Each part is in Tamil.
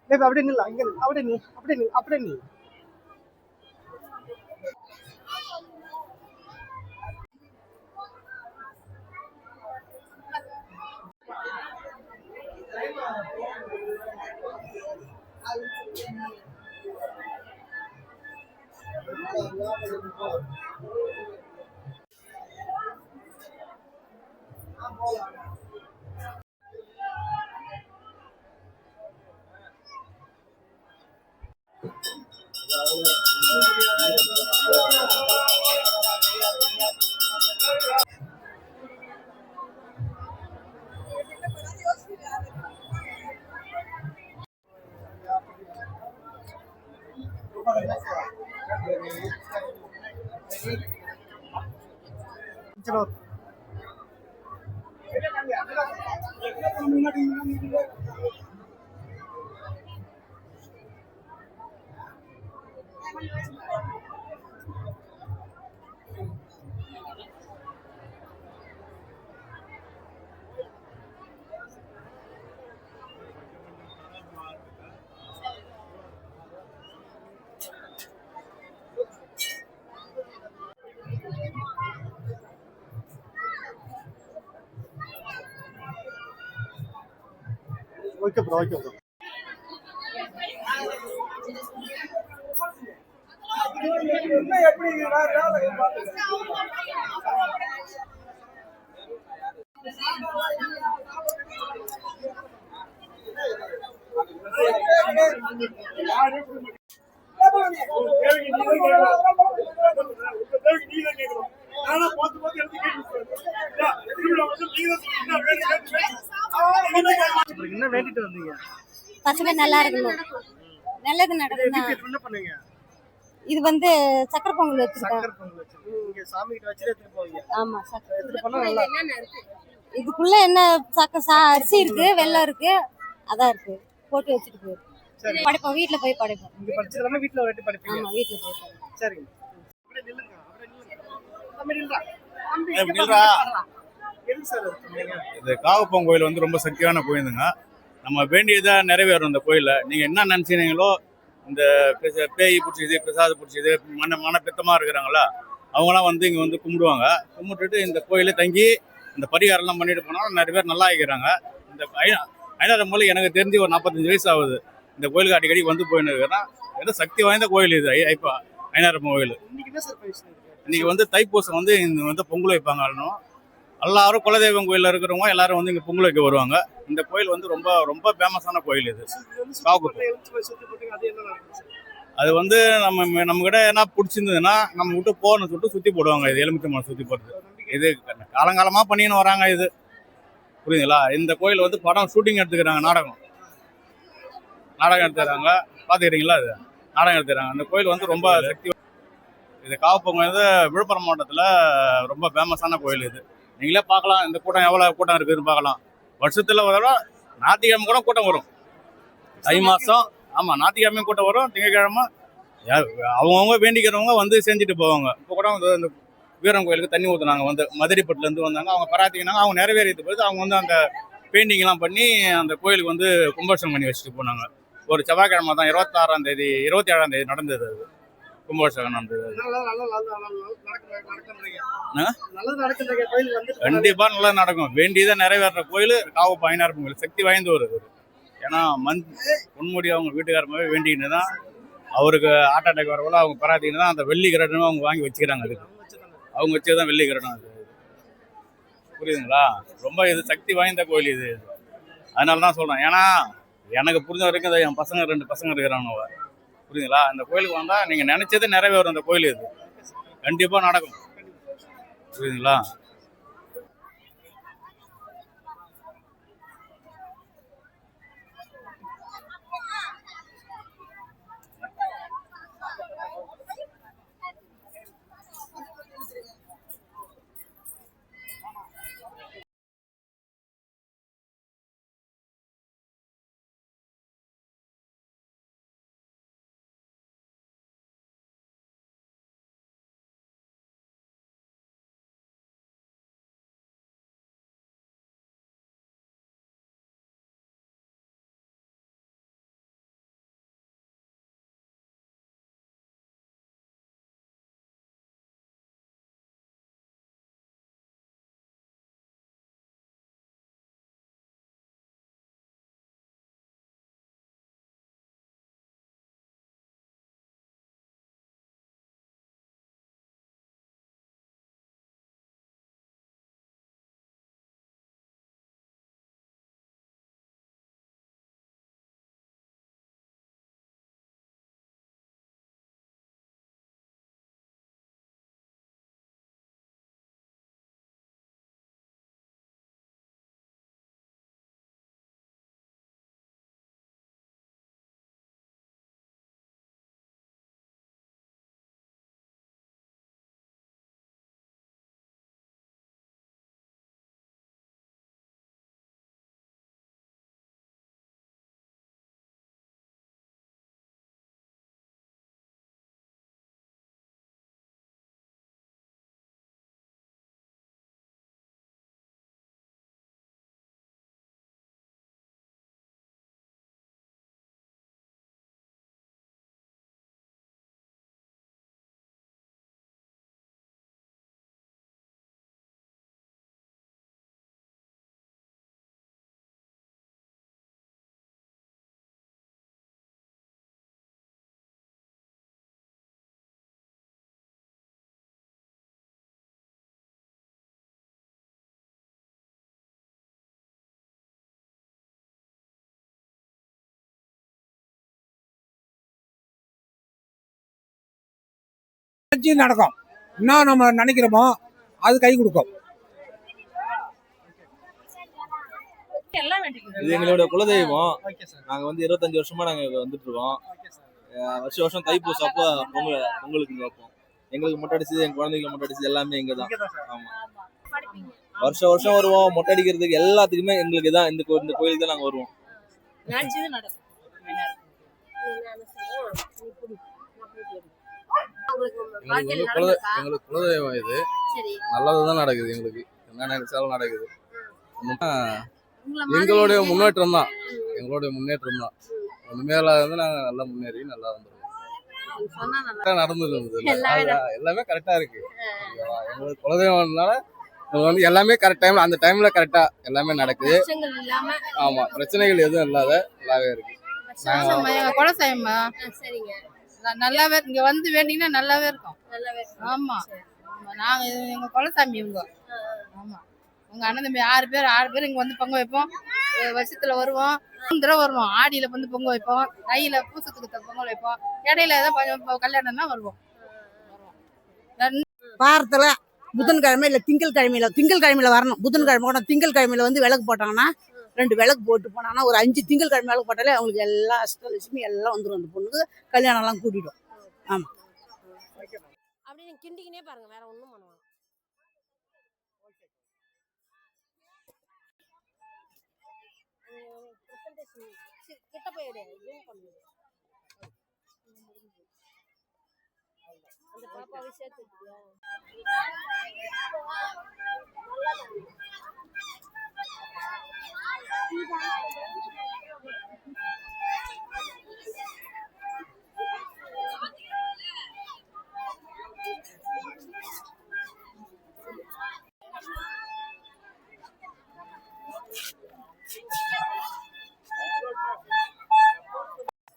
அப்படியே நில்ல, அங்க அப்படியே நீ அப்படியே நீ அப்படியே நீ ஓகே ப்ரோ, ஓகே ப்ரோ. எப்படி என்ன வேண்டிட்டு வந்தீங்க? பசங்க நல்லா இருக்கணும், நல்லது நடக்கும். என்ன பண்ணுங்க? இது வந்து சக்கரை பொங்கல் வச்சிருக்கோம். சக்கரை பொங்கல் வச்சிருக்கீங்க. இங்க சாமி கிட்ட வச்சுட்டு எடுத்துட்டு போவீங்க. ஆமா, சக்கரை எடுத்துட்டு போனா நல்லா. இதுக்குள்ள என்ன அரிசி இருக்கு, வெல்லம் இருக்கு, அதான் இருக்கு, போட்டு வச்சுட்டு போயிடும். படைப்போம், வீட்டுல போய் படைப்போம். இங்க படிச்சதெல்லாம் வீட்டுல ஒரு வாட்டி படிப்பீங்க. ஆமா, வீட்டுல போய் படைப்போம். சரிங்க. அப்படியே நில்லுங்க, அப்படியே நில்லுங்க. தம்பி நில்றா. தம்பி ஏய், இங்க நில்றா. பாருங்க. எதுக்கு சார் அது பண்ணீங்க? இது காவப்பம் கோயில் வந்து ரொம்ப சக்தியான கோயிலுங்க. நம்ம வேண்டியதா நிறைவேறும் இந்த கோயிலில். நீங்கள் என்ன நினச்சினீங்களோ, இந்த பேய் பிடிச்சிது, பிரசாதம் பிடிச்சிது, மனப்பித்தமாக இருக்கிறாங்களா, அவங்களாம் வந்து இங்கே வந்து கும்பிடுவாங்க. கும்பிட்டுட்டு இந்த கோயிலே தங்கி இந்த பரிகாரம்லாம் பண்ணிட்டு போனால் நிறைய பேர் நல்லா ஆகிக்கிறாங்க. இந்த ஐநாறு மூலை எனக்கு தெரிஞ்சு ஒரு 45 வயசு ஆகுது. இந்த கோயிலுக்கு அடிக்கடி வந்து போயின்னு இருக்கிறேன். ஏதோ சக்தி வாய்ந்த கோயில் இது. இப்போ ஐநாறு கோயில். இன்னைக்கு என்ன சார் பேசுறீங்க? இன்னைக்கு வந்து தைப்பூசம் வந்து இந்த வந்து பொங்கல் வைப்பாங்க. எல்லாரும் குலதெய்வம் கோயிலில் இருக்கிறவங்க எல்லாரும் வந்து இங்கே பொங்கல் வைக்க வருவாங்க. இந்த கோயில் வந்து ரொம்ப ரொம்ப ஃபேமஸான கோயில் இது. அது வந்து நம்ம கிட்ட என்ன பிடிச்சிருந்ததுன்னா நம்ம விட்டு போகணும்னு சொல்லிட்டு சுற்றி போடுவாங்க. இது எலுமிச்சம்பழம் சுற்றி போடுறது இது காலங்காலமாக பண்ணின்னு வராங்க. இது புரியுதுங்களா? இந்த கோயில் வந்து படம் ஷூட்டிங் எடுத்துக்கிறாங்க. நாடகம் எடுத்துக்கிறாங்க. பார்த்துக்கிறீங்களா? இது நாடகம் எடுத்துக்கிறாங்க. அந்த கோயில் வந்து ரொம்ப சக்தி. இது காவப்பம் வந்து விழுப்புரம் மாவட்டத்தில் ரொம்ப ஃபேமஸான கோயில் இது. நீங்களே பார்க்கலாம் இந்த கூட்டம் எவ்வளோ கூட்டம் இருக்குதுன்னு பார்க்கலாம். வருஷத்தில் ஒரு தடவை ஞாயிற்றுக்கிழமை கூட கூட்டம் வரும். தை மாதம் ஆமாம், ஞாயிற்றுக்கிழமையும் கூட்டம் வரும். திங்கக்கிழமை அவங்கவுங்க வேண்டிக்கிறவங்க வந்து செஞ்சுட்டு போவாங்க. இப்போ கூட வந்து அந்த வீரம் கோயிலுக்கு தண்ணி ஊற்றுனாங்க. வந்து மதுரைப்பட்டிலேருந்து வந்தாங்க. அவங்க பராத்திக்கினாங்க. அவங்க நிறைவேறிட்டு போயிட்டு அவங்க வந்து அந்த பெயிண்டிங்லாம் பண்ணி அந்த கோயிலுக்கு வந்து கும்பாபிஷேகம் பண்ணி வச்சுட்டு போனாங்க. ஒரு செவ்வாய்க்கிழமை தான் 26ஆம் தேதி 27ஆம் தேதி நடந்தது. அது கும்பாபிஷேகம் நடந்தது. கண்டிப்பா நல்லா நடக்கும். வேண்டியதை நிறைவேற்ற கோயில் காவப்பம் ஐநாறு கோயில். சக்தி வாய்ந்த ஒரு. ஏன்னா பொன்முடி அவங்க வீட்டுக்காரமாவே வேண்டிக்கிட்டு தான் அவருக்கு ஹார்ட் அட்டாக் வரவங்கள அவங்க பராத்தின்னு தான் அந்த வெள்ளி கிரடனும் அவங்க வாங்கி வச்சுக்கிறாங்க. அதுக்கு அவங்க வச்சதுதான் வெள்ளி கிரடம். அது புரியுதுங்களா? ரொம்ப இது சக்தி வாய்ந்த கோயில் இது. அதனால தான் சொல்றேன். ஏன்னா எனக்கு புரிஞ்ச வரைக்கும் என் பசங்க 2 பசங்க இருக்கிறாங்க. புரியுதுங்களா? அந்த கோயிலுக்கு வந்தால் நீங்கள் நினைச்சதே நிறைவேறும். அந்த கோயில் இது கண்டிப்பாக நடக்கும். புரியுதுங்களா? நிச்சயம் நடக்கும். என்ன நம்ம நினைக்கிறோமோ அது கை கொடுக்கும். இது எங்களோட குலதெய்வம். Okay sir. நாங்க வந்து 25 வருஷமா நாங்க வந்துட்டு இருக்கோம். Okay sir. வருஷம் வருஷம் தைப்பூசம் அப்போ பொங்கலுக்கு இங்க வைப்போம். எங்களுக்கு மொட்டை அடிச்சது, எங்க குழந்தைங்க மொட்டை அடிச்சது எல்லாமே இங்க தான். இங்கதான் சார். ஆமா, வருஷம் வருஷம் வருவோம். மொட்டை அடிக்கிறதுக்கு எல்லாத்துக்குமே எங்களுக்கு தான் இந்த கோயிலுக்கு தான் நாங்க வருவோம். எங்களுக்கு குலதெய்வம் இது. நல்லதுதான் நடக்குது. எங்களுக்கு என்ன நினைச்சாலும் நடக்குது. எங்களுடைய முன்னேற்றம் தான். ஒண்ணுமே இல்லாத நாங்க நல்லா முன்னேறி நல்லா வந்துருக்கோம். நடந்துருந்தது எல்லாமே கரெக்டா இருக்கு. எங்களுக்கு குலதெய்வம்னால வந்து எல்லாமே கரெக்ட் டைம்ல, அந்த டைம்ல கரெக்டா எல்லாமே நடக்குது. ஆமா, பிரச்சனைகள் எதுவும் இல்லாத நல்லாவே இருக்கு. குலசாயம்மா நல்லாவே இங்க வந்து வேண்டிங்கன்னா நல்லாவே இருக்கும். ஆமா, நாங்க எங்க குலசாமி இவங்க. ஆமா, உங்க அண்ணன் தம்பி 6 பேர் இங்க வந்து பொங்க வைப்போம். வருஷத்துல வருவோம், 3 தடவை வருவோம். ஆடியில வந்து பொங்க வைப்போம், தையில பூசத்துக்கு பொங்கல் வைப்போம், இடையில ஏதோ கல்யாணம்னா வருவோம். வாரத்துல புதன்கிழமை இல்லை திங்கட்கிழமையில வரணும். புதன்கிழமை கூட திங்கட்கிழமையில வந்து விளக்கு போட்டாங்கன்னா 2 விளக்கு போட்டு போனாங்கன்னா ஒரு 5 திங்கட்கிழமை விளக்கு போட்டாலே அவங்களுக்கு எல்லா அஷ்டலட்சுமி எல்லாம் வந்துடும். அந்த பொண்ணுக்கு கல்யாணம் எல்லாம் கூட்டிடும். ஆமா, அப்படி நீங்க கிண்டிக்கினே பாருங்க, வேற ஒண்ணும் பண்ணுவாங்க. கிட்ட போயிடு, ஜூம் பண்ணு. அந்த பாப்பாவை சேர்த்துக்கியா?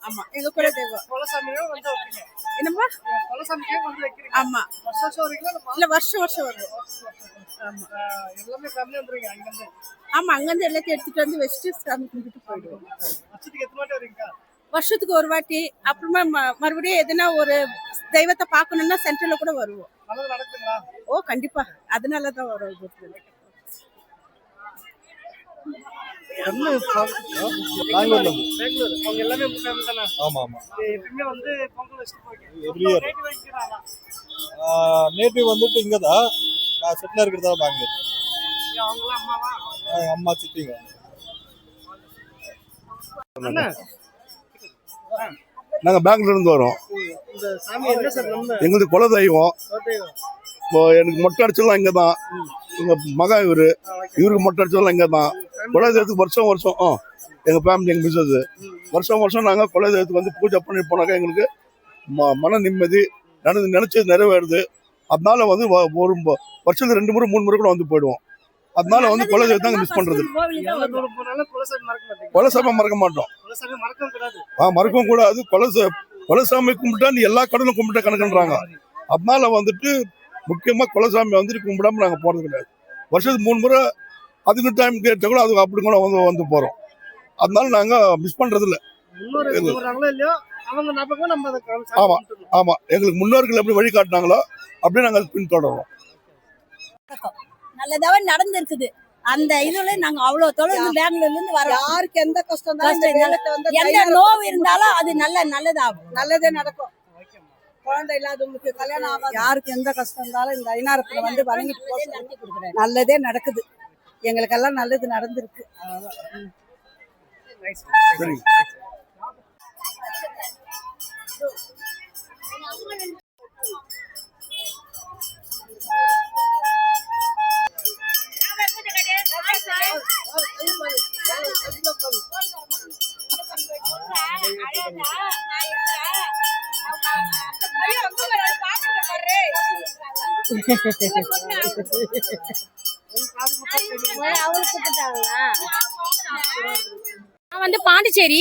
ஆமா, எங்க குலதெய்வம் குலசாமியும் வந்து வைப்பீங்க. என்னம்மா? குலசாமிக்கே வந்து வைக்கிறீங்க. ஆமா, வருஷம் வருஷம் வரீங்களா? இல்ல வருஷம் வருது. ஆமா, எல்லாமே ஃபேமிலி வந்துருங்க அங்கிருந்து. ஆமா, அங்கிருந்து எல்லாத்தையும் எடுத்துட்டு வந்து வச்சுட்டு சாமி கும்பிட்டு போயிடுவோம். வருஷத்துக்கு எத்தனை வாட்டி வரீங்க? வருஷத்துக்கு ஒரு வாட்டி. அப்புறமா மறுபடியும் எதுனா ஒரு தெய்வத்தை பார்க்கணும்னா சென்டர்ல கூட வருவோம். நல்லது நடக்குதுங்களா? ஓ கண்டிப்பா, அதனாலதான் வரும். பெங்களூர். அவங்க எல்லாமே உங்க ஃபேமிலி தானே? ஆமா ஆமா. எப்பவுமே வந்து பொங்கல் வச்சுட்டு போய்க்கு. எவ்ரி இயர் நேட்டிவ் வைக்கிறாங்க. நேட்டிவ் வந்துட்டு இங்க தான். நான் செட்டில் இருக்கிறதா பெங்களூர். அவங்களாம் அம்மாவா? அம்மா சித்திங்க. நாங்க பெங்களூர்ல இருந்து வரோம். இந்த சாமி என்ன சார் நம்ம எங்களுக்கு குலதெய்வம். இப்போ எனக்கு மொட்டை அடிச்சதெல்லாம் இங்க தான். எங்க மகன் இவருக்கு மொட்டை அடிச்சதெல்லாம் இங்க தான். குலதெய்வத்துக்கு வருஷம் வருஷம் எங்க ஃபேமிலி, எங்க மிஸ்ஸஸ் வருஷம் வருஷம் நாங்க குலதெய்வத்துக்கு வந்து பூஜை பண்ணி போனாக்கா எங்களுக்கு மன நிம்மதி, நினைச்சது நிறைவேறுது. அதனால வந்து ஒரு வருஷத்துக்கு 2 முறை 3 முறை கூட வந்து போயிடுவோம். அதனால வந்து குலதெய்வத்தை நாங்க மிஸ் பண்றது. குலசாமி மறக்க மாட்டோம். மறக்கவும் கூடாது. குலசாமி கும்பிட்டா நீ எல்லா கடலும் கும்பிட்ட கணக்குன்றாங்க. அதனால வந்துட்டு முக்கியமா குலசாமி வந்துட்டு கும்பிடாம நாங்க போறது கிடையாது. வருஷத்துக்கு 3 முறை அதுக்கு டைம் கேட்ட கூட அது அப்படி கூட வந்து போறோம். அதனால நாங்க மிஸ் பண்றது இல்ல. ஆமா ஆமா, எங்களுக்கு முன்னோர்கள் எப்படி வழி காட்டினாங்களோ அப்படியே நாங்க பின்தொடரோம். நல்லதாவே நடந்திருக்குது. அந்த இதுல நாங்க அவ்வளவு தொலைவு பெங்களூர்ல இருந்து வரோம். யாருக்கு எந்த கஷ்டம் எந்த நோவு இருந்தாலும் அது நல்லதாகும், நல்லதே நடக்கும். குழந்தை இல்லாதவங்களுக்கு கல்யாணம் ஆகாது. யாருக்கு எந்த கஷ்டம் இருந்தாலும் இந்த ஐநாரத்துல வந்து வணங்கிட்டு போக நல்லதே நடக்குது. எங்களுக்கெல்லாம் நல்லது நடந்திருக்கு. சரி. நான் வந்து பாண்டிச்சேரி,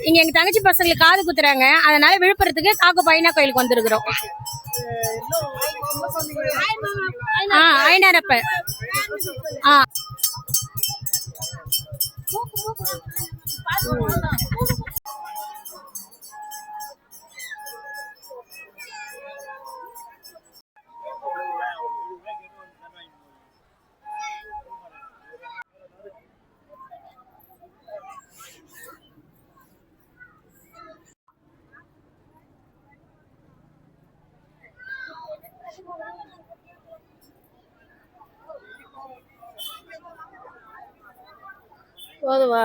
இங்க எங்க தங்கச்சி பசங்களுக்கு காது குத்துறாங்க. அதனால விழுப்புரத்துக்கு காக்கு பையனா கோயிலுக்கு வந்திருக்கிறோம். ஐநாரப்ப. போதுவா